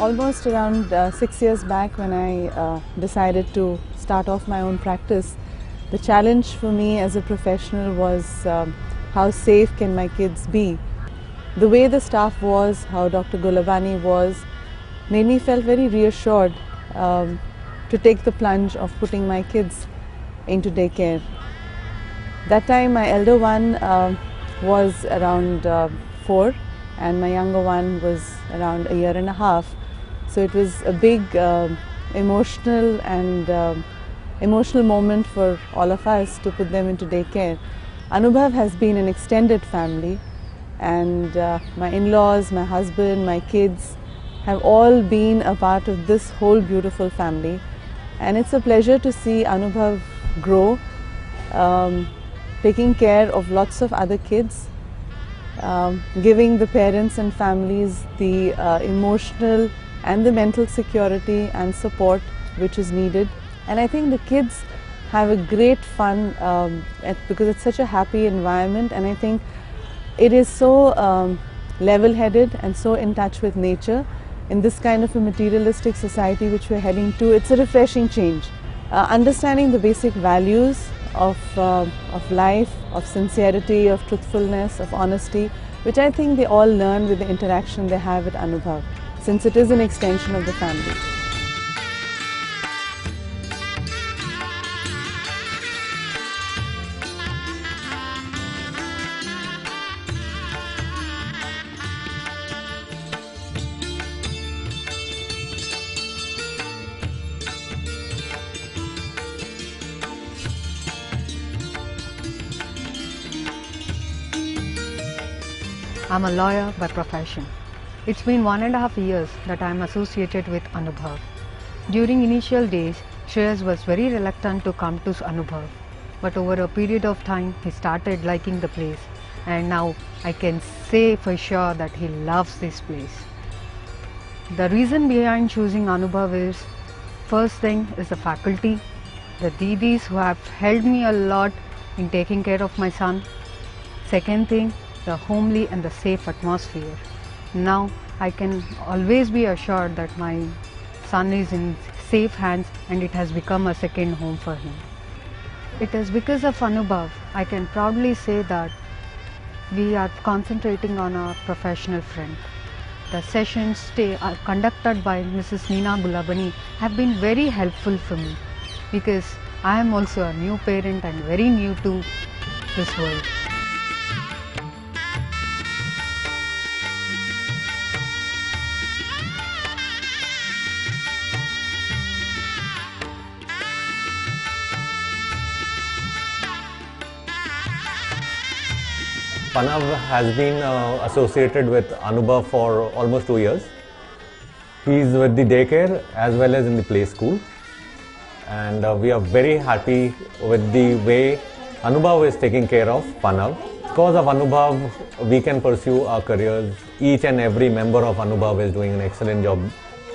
Almost around 6 years back, when I decided to start off my own practice, the challenge for me as a professional was how safe can my kids be. The way the staff was, how Dr. Gulavani was, made me feel very reassured to take the plunge of putting my kids into daycare. That time my elder one was around 4 and my younger one was around a year and a half. So it was a big emotional moment for all of us to put them into daycare. Anubhav has been an extended family, and my in-laws, my husband, my kids have all been a part of this whole beautiful family. And it's a pleasure to see Anubhav grow, taking care of lots of other kids, giving the parents and families the emotional and the mental security and support which is needed. And I think the kids have a great fun because it's such a happy environment, and I think it is so level-headed and so in touch with nature. In this kind of a materialistic society which we're heading to, it's a refreshing change. Understanding the basic values of life, of sincerity, of truthfulness, of honesty, which I think they all learn with the interaction they have with Anubhav, since it is an extension of the family. I'm a lawyer by profession. It's been 1.5 years that I'm associated with Anubhav. During initial days, Shreyas was very reluctant to come to Anubhav, but over a period of time he started liking the place, and now I can say for sure that he loves this place. The reason behind choosing Anubhav is, first thing is the faculty, the Didis who have helped me a lot in taking care of my son. Second thing, the homely and the safe atmosphere. Now I can always be assured that my son is in safe hands, and it has become a second home for him. It is because of Anubhav I can proudly say that we are concentrating on our professional front. The sessions conducted by Mrs. Neena Gulavani have been very helpful for me, because I am also a new parent and very new to this world. Pranav has been associated with Anubhav for almost 2 years. He is with the daycare as well as in the play school, and we are very happy with the way Anubhav is taking care of Pranav. Because of Anubhav, we can pursue our careers. Each and every member of Anubhav is doing an excellent job,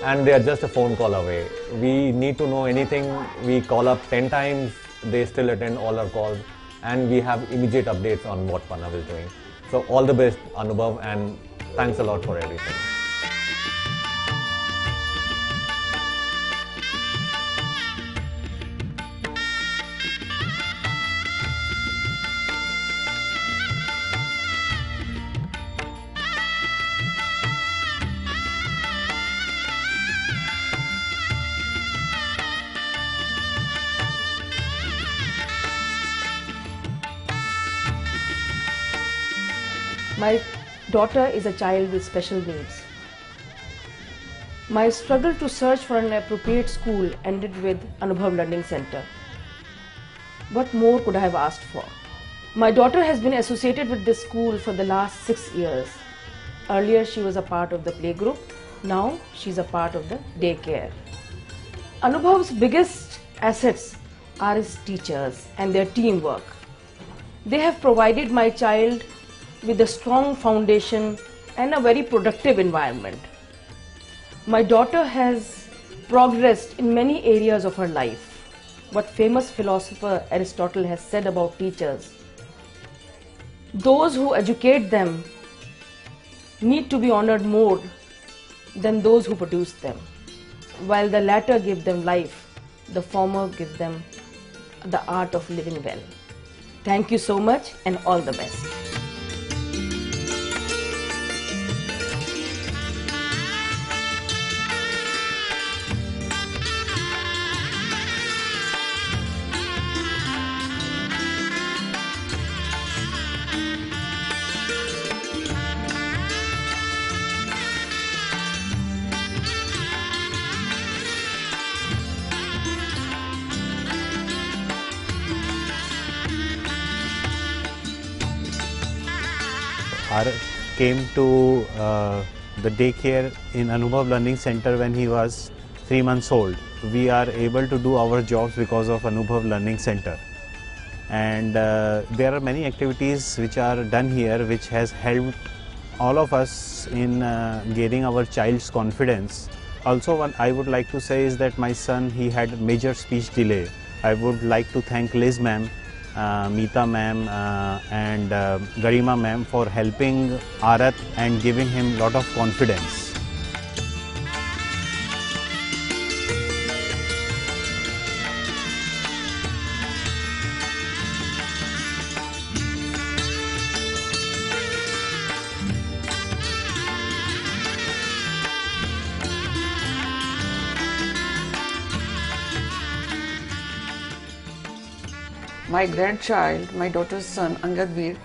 and they are just a phone call away. We need to know anything, we call up 10 times, they still attend all our calls, and we have immediate updates on what Pranav is doing. So all the best, Anubhav, and thanks a lot for everything. My daughter is a child with special needs. My struggle to search for an appropriate school ended with Anubhav Learning Center. What more could I have asked for? My daughter has been associated with this school for the last 6 years. Earlier she was a part of the playgroup, now she's a part of the daycare. Anubhav's biggest assets are his teachers and their teamwork. They have provided my child with a strong foundation and a very productive environment. My daughter has progressed in many areas of her life. What famous philosopher Aristotle has said about teachers: those who educate them need to be honored more than those who produce them. While the latter give them life, the former give them the art of living well. Thank you so much and all the best. Arath came to the daycare in Anubhav Learning Center when he was 3 months old. We are able to do our jobs because of Anubhav Learning Center. And there are many activities which are done here which has helped all of us in gaining our child's confidence. Also, what I would like to say is that my son, he had major speech delay. I would like to thank Liz ma'am, Meeta ma'am and Garima ma'am for helping Arath and giving him lot of confidence. My grandchild, my daughter's son, Angadveer,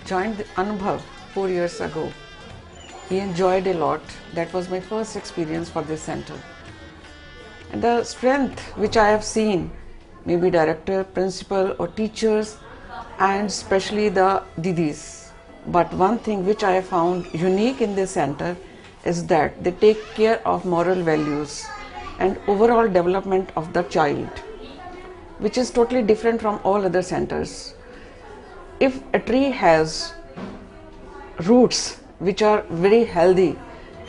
joined the Anubhav 4 years ago. He enjoyed a lot. That was my first experience for this center. And the strength which I have seen, maybe director, principal or teachers, and especially the didis. But one thing which I have found unique in this center is that they take care of moral values and overall development of the child, which is totally different from all other centers. If a tree has roots which are very healthy,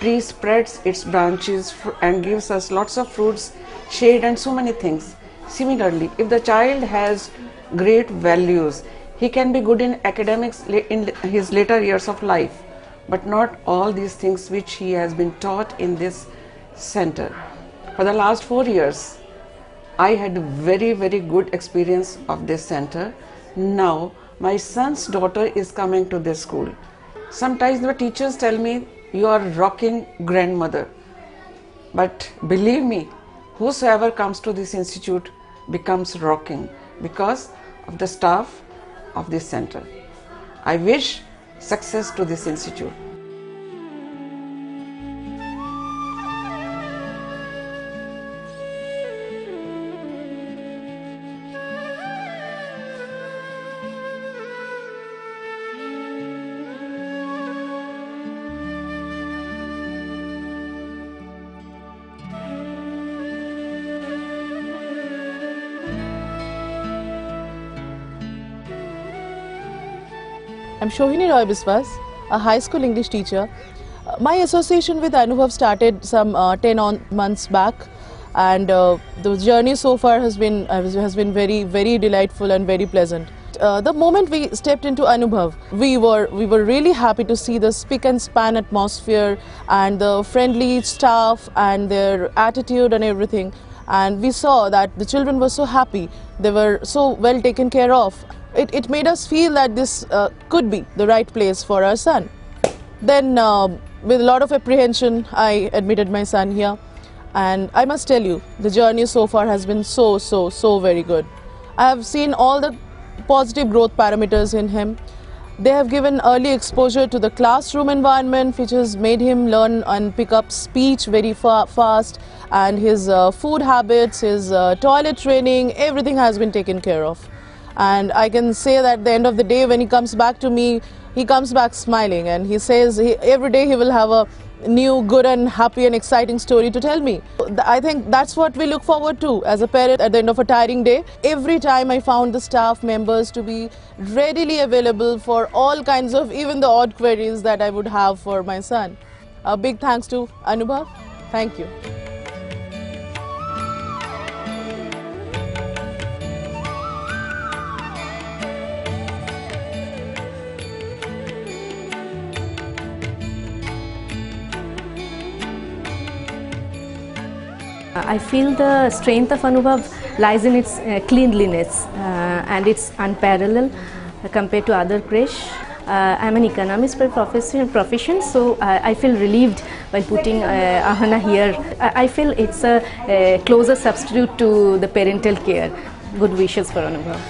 tree spreads its branches and gives us lots of fruits, shade and so many things. Similarly, if the child has great values, he can be good in academics in his later years of life, but not all these things which he has been taught in this center. For the last 4 years, I had a very, very good experience of this center. Now, my son's daughter is coming to this school. Sometimes the teachers tell me, you are rocking grandmother. But believe me, whosoever comes to this institute becomes rocking because of the staff of this center. I wish success to this institute. I'm Shohini Roy Biswas, a high school English teacher. My association with Anubhav started some 10 months back, and the journey so far has been very, very delightful and very pleasant. The moment we stepped into Anubhav, we were really happy to see the spick and span atmosphere and the friendly staff and their attitude and everything. And we saw that the children were so happy, they were so well taken care of. It made us feel that this could be the right place for our son. Then with a lot of apprehension, I admitted my son here, and I must tell you, the journey so far has been so very good. I have seen all the positive growth parameters in him. They have given early exposure to the classroom environment, which has made him learn and pick up speech very fast, and his food habits, his toilet training, everything has been taken care of. And I can say that at the end of the day, when he comes back to me, he comes back smiling, and he says every day he will have a new, good and happy and exciting story to tell me. I think that's what we look forward to as a parent at the end of a tiring day. Every time I found the staff members to be readily available for all kinds of, even the odd queries that I would have for my son. A big thanks to Anubhav. Thank you. I feel the strength of Anubhav lies in its cleanliness and it's unparalleled compared to other creche. I'm an economist by profession, so I feel relieved by putting Ahana here. I feel it's a closer substitute to the parental care. Good wishes for Anubhav.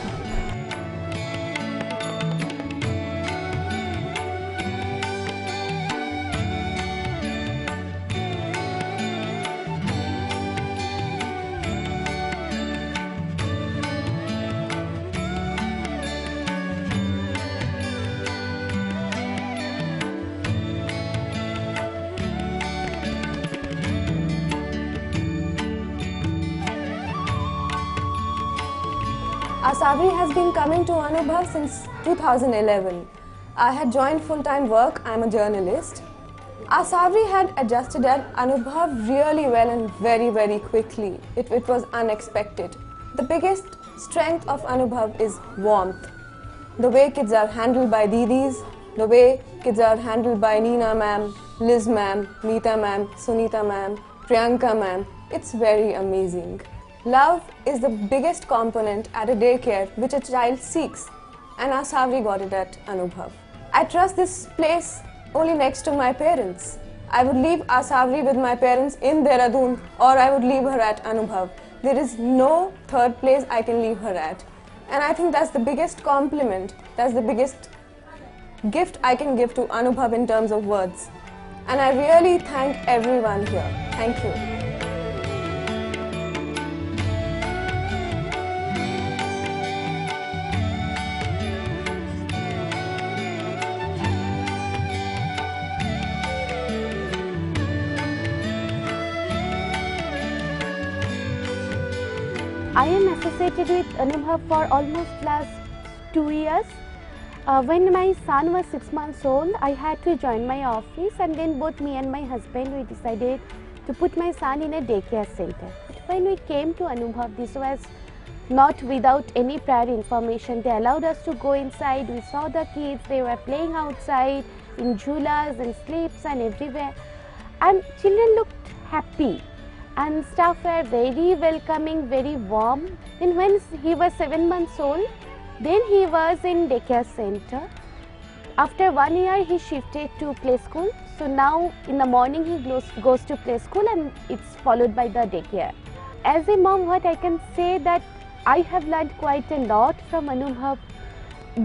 Asavri has been coming to Anubhav since 2011. I had joined full-time work. I'm a journalist. Asavri had adjusted at Anubhav really well and very quickly. It was unexpected. The biggest strength of Anubhav is warmth. The way kids are handled by Didis, the way kids are handled by Neena ma'am, Liz ma'am, Meeta ma'am, Sunita ma'am, Priyanka ma'am. It's very amazing. Love is the biggest component at a daycare which a child seeks, and Asavri got it at Anubhav. I trust this place only next to my parents. I would leave Asavri with my parents in Dehradun, or I would leave her at Anubhav. There is no third place I can leave her at. And I think that's the biggest compliment, that's the biggest gift I can give to Anubhav in terms of words. And I really thank everyone here. Thank you. I am associated with Anubhav for almost last 2 years. When my son was 6 months old, I had to join my office, and then both me and my husband, we decided to put my son in a daycare center. But when we came to Anubhav, this was not without any prior information. They allowed us to go inside. We saw the kids, they were playing outside in jhulas and slips and everywhere. And children looked happy. And staff were very welcoming, very warm. Then when he was 7 months old, then he was in daycare center. After 1 year, he shifted to play school. So now in the morning he goes to play school, and it's followed by the daycare. As a mom, what I can say that I have learned quite a lot from Anubhav.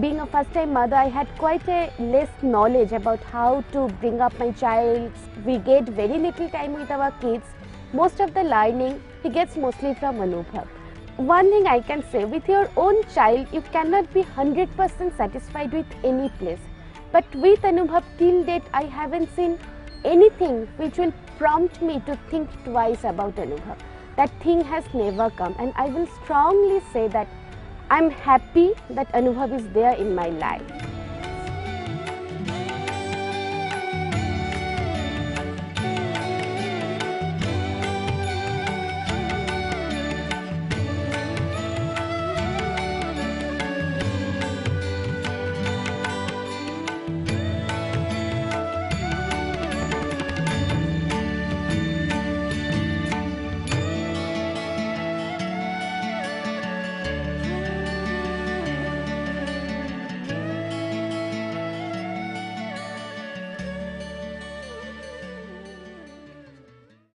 Being a first-time mother, I had quite a less knowledge about how to bring up my child. We get very little time with our kids. Most of the learning he gets mostly from Anubhav. One thing I can say, with your own child, you cannot be 100% satisfied with any place. But with Anubhav, till date, I haven't seen anything which will prompt me to think twice about Anubhav. That thing has never come, and I will strongly say that I'm happy that Anubhav is there in my life.